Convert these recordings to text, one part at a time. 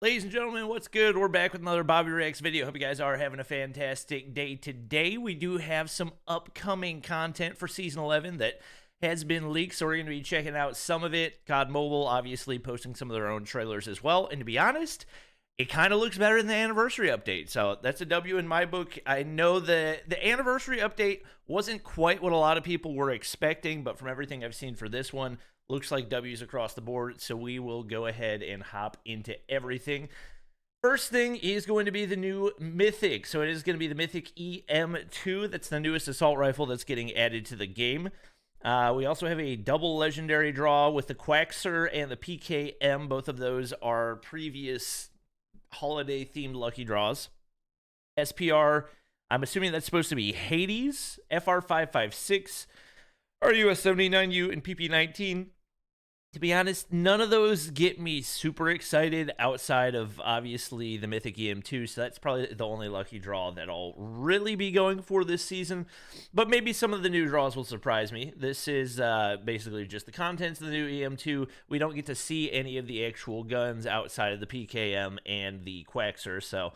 Ladies and gentlemen, what's good? We're back with another Bobby Reacts video. Hope you guys are having a fantastic day today. We do have some upcoming content for Season 11 that has been leaked, so we're going to be checking out some of it. COD Mobile, obviously, posting some of their own trailers as well. And to be honest, it kind of looks better than the anniversary update, so that's a W in my book. I know that the anniversary update wasn't quite what a lot of people were expecting, but from everything I've seen for this one, looks like W's across the board, so we will go ahead and hop into everything. First thing is going to be the new Mythic. So it is going to be the Mythic EM2. That's the newest assault rifle that's getting added to the game. We also have a double legendary draw with the Quaxer and the PKM. Both of those are previous holiday-themed lucky draws. SPR, I'm assuming that's supposed to be Hades, FR556, RUS79U, and PP19. To be honest, none of those get me super excited outside of, obviously, the Mythic EM2, so that's probably the only lucky draw that I'll really be going for this season, but maybe some of the new draws will surprise me. This is basically just the contents of the new EM2. We don't get to see any of the actual guns outside of the PKM and the Quaxer, so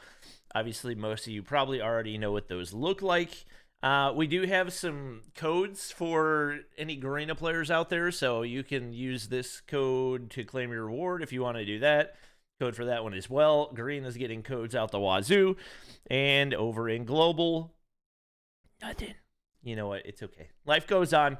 obviously most of you probably already know what those look like. We do have some codes for any Garena players out there, so you can use this code to claim your reward if you want to do that. Code for that one as well. Garena's getting codes out the wazoo. And over in Global, nothing. You know what? It's okay. Life goes on.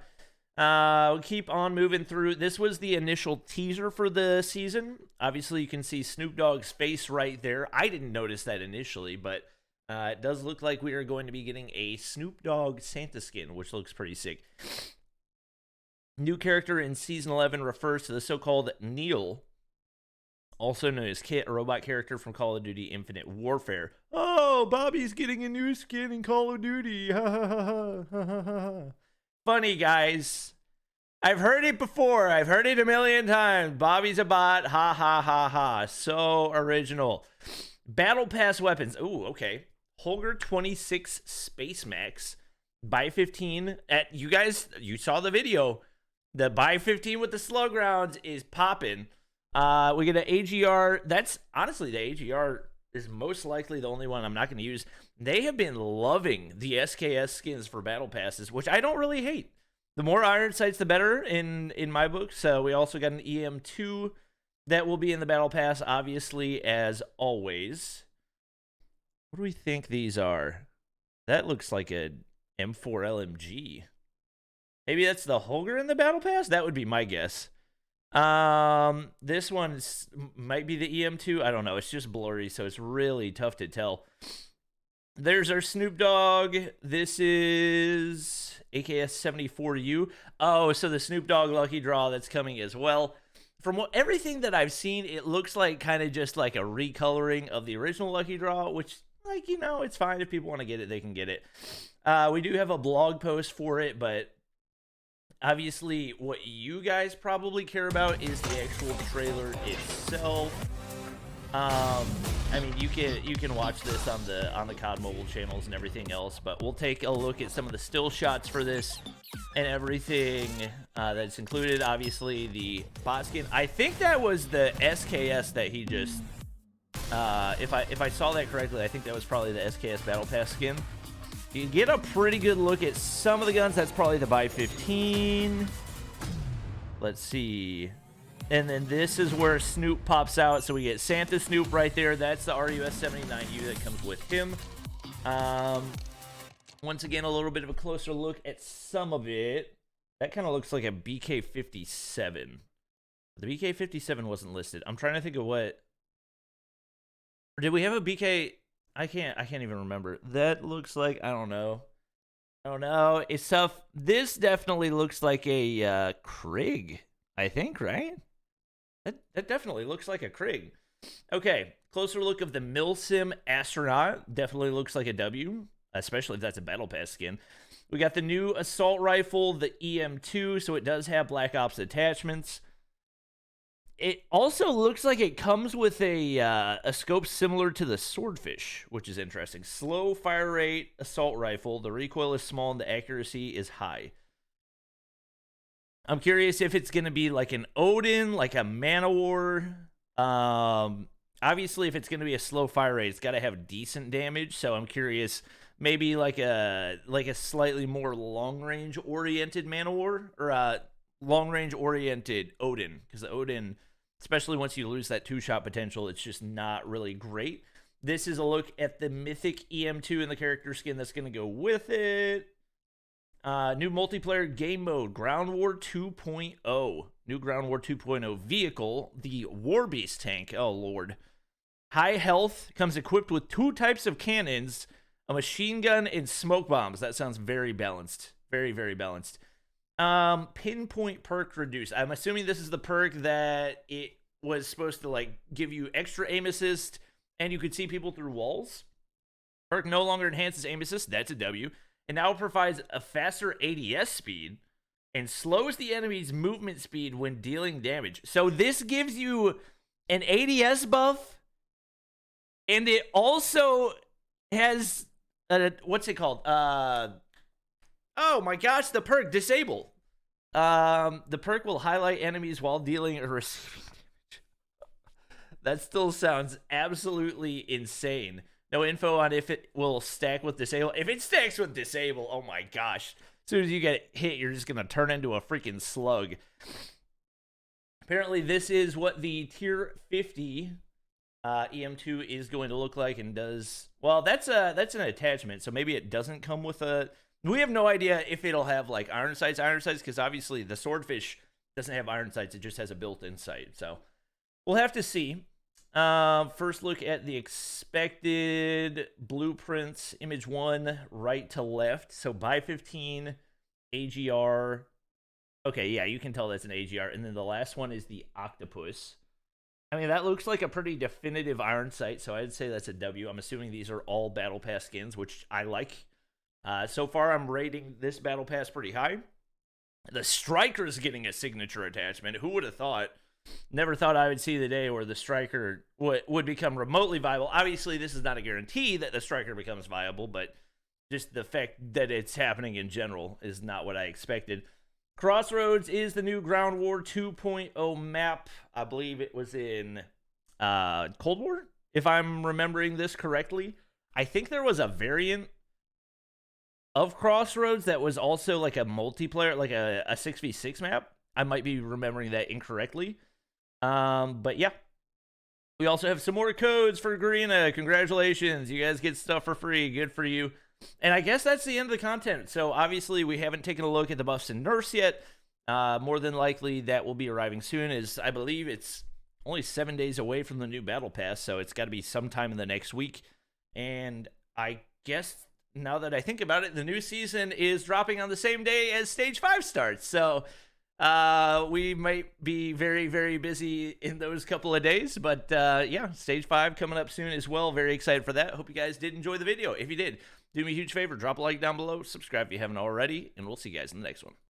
We'll keep on moving through. This was the initial teaser for the season. Obviously, you can see Snoop Dogg's face right there. I didn't notice that initially, but it does look like we are going to be getting a Snoop Dogg Santa skin, which looks pretty sick. New character in Season 11 refers to the so-called Neil, also known as Kit, a robot character from Call of Duty Infinite Warfare. Oh, Bobby's getting a new skin in Call of Duty. Ha ha ha ha ha ha. Funny, guys. I've heard it before. I've heard it a million times. Bobby's a bot. Ha ha ha ha. So original. Battle Pass weapons. Ooh, okay. Holger 26 Space Max. Buy 15. You guys, you saw the video. The buy 15 with the slug rounds is popping. We get an AGR. That's honestly, the AGR is most likely the only one I'm not going to use. They have been loving the SKS skins for Battle Passes, which I don't really hate. The more iron sights, the better in my book. So we also got an EM2 that will be in the Battle Pass, obviously, as always. What do we think these are? That looks like a M4 LMG. Maybe that's the Holger in the Battle Pass? That would be my guess. This one might be the EM2. I don't know. It's just blurry, so it's really tough to tell. There's our Snoop Dogg. This is AKS 74U. Oh, so the Snoop Dogg lucky draw that's coming as well. From everything that I've seen, it looks like kind of just like a recoloring of the original lucky draw, which, like, you know, it's fine. If people want to get it, they can get it. We do have a blog post for it, but obviously what you guys probably care about is the actual trailer itself. I mean, you can watch this on the COD Mobile channels and everything else, but we'll take a look at some of the still shots for this and everything that's included. Obviously, the bot skin. I think that was the SKS that he just. If I saw that correctly, I think that was probably the SKS Battle Pass skin. You get a pretty good look at some of the guns. That's probably the buy 15. Let's see. And then this is where Snoop pops out. So we get Santa Snoop right there. That's the RUS79U that comes with him. Once again, a little bit of a closer look at some of it. That kind of looks like a BK57. The BK57 wasn't listed. I'm trying to think of what. Or did we have a BK? I can't even remember. That looks like, I don't know. It's tough. This definitely looks like a Krig, I think, right? That definitely looks like a Krig. Okay, closer look of the Milsim Astronaut. Definitely looks like a W, especially if that's a Battle Pass skin. We got the new assault rifle, the EM2, so it does have Black Ops attachments. It also looks like it comes with a scope similar to the Swordfish, which is interesting. Slow fire rate assault rifle. The recoil is small and the accuracy is high. I'm curious if it's going to be like an Odin, like a Man-O-War. Obviously, if it's going to be a slow fire rate, it's got to have decent damage. So I'm curious, maybe like a slightly more long range oriented Man of War, or a long range oriented Odin, because the Odin, especially once you lose that 2-shot potential, it's just not really great. This is a look at the Mythic EM2 and the character skin that's going to go with it. New multiplayer game mode, Ground War 2.0. New Ground War 2.0 vehicle, the War Beast tank. Oh, Lord. High health, comes equipped with 2 types of cannons, a machine gun, and smoke bombs. That sounds very balanced. Very, very balanced. Pinpoint perk reduce. I'm assuming this is the perk that it was supposed to, like, give you extra aim assist, and you could see people through walls. Perk no longer enhances aim assist. That's a W. It now provides a faster ADS speed and slows the enemy's movement speed when dealing damage. So this gives you an ADS buff, and it also has what's it called? Oh my gosh, the perk disable. The perk will highlight enemies while dealing or receiving damage. That still sounds absolutely insane. No info on if it will stack with disable. If it stacks with disable, oh my gosh. As soon as you get hit, you're just going to turn into a freaking slug. Apparently, this is what the Tier 50 EM2 is going to look like and does... Well, that's an attachment, so maybe it doesn't come with a... We have no idea if it'll have, like, iron sights, because obviously the Swordfish doesn't have iron sights. It just has a built-in sight, so we'll have to see. First look at the expected blueprints. Image 1, right to left. So by 15, AGR. Okay, yeah, you can tell that's an AGR. And then the last one is the octopus. I mean, that looks like a pretty definitive iron sight, so I'd say that's a W. I'm assuming these are all Battle Pass skins, which I like. So far, I'm rating this Battle Pass pretty high. The Striker's getting a signature attachment. Who would have thought? Never thought I would see the day where the Striker would become remotely viable. Obviously, this is not a guarantee that the Striker becomes viable, but just the fact that it's happening in general is not what I expected. Crossroads is the new Ground War 2.0 map. I believe it was in Cold War, if I'm remembering this correctly. I think there was a variant of Crossroads that was also like a multiplayer, like a 6v6 map. I might be remembering that incorrectly. But yeah, we also have some more codes for Garena. Congratulations, you guys get stuff for free. Good for you. And I guess that's the end of the content. So obviously we haven't taken a look at the buffs and nerfs yet. More than likely that will be arriving soon, as I believe it's only 7 days away from the new Battle Pass, so it's got to be sometime in the next week. And I guess now that I think about it, the new season is dropping on the same day as Stage 5 starts. So we might be very, very busy in those couple of days, but yeah, Stage 5 coming up soon as well. Very excited for that. Hope you guys did enjoy the video. If you did, do me a huge favor, drop a like down below, subscribe if you haven't already, and we'll see you guys in the next one.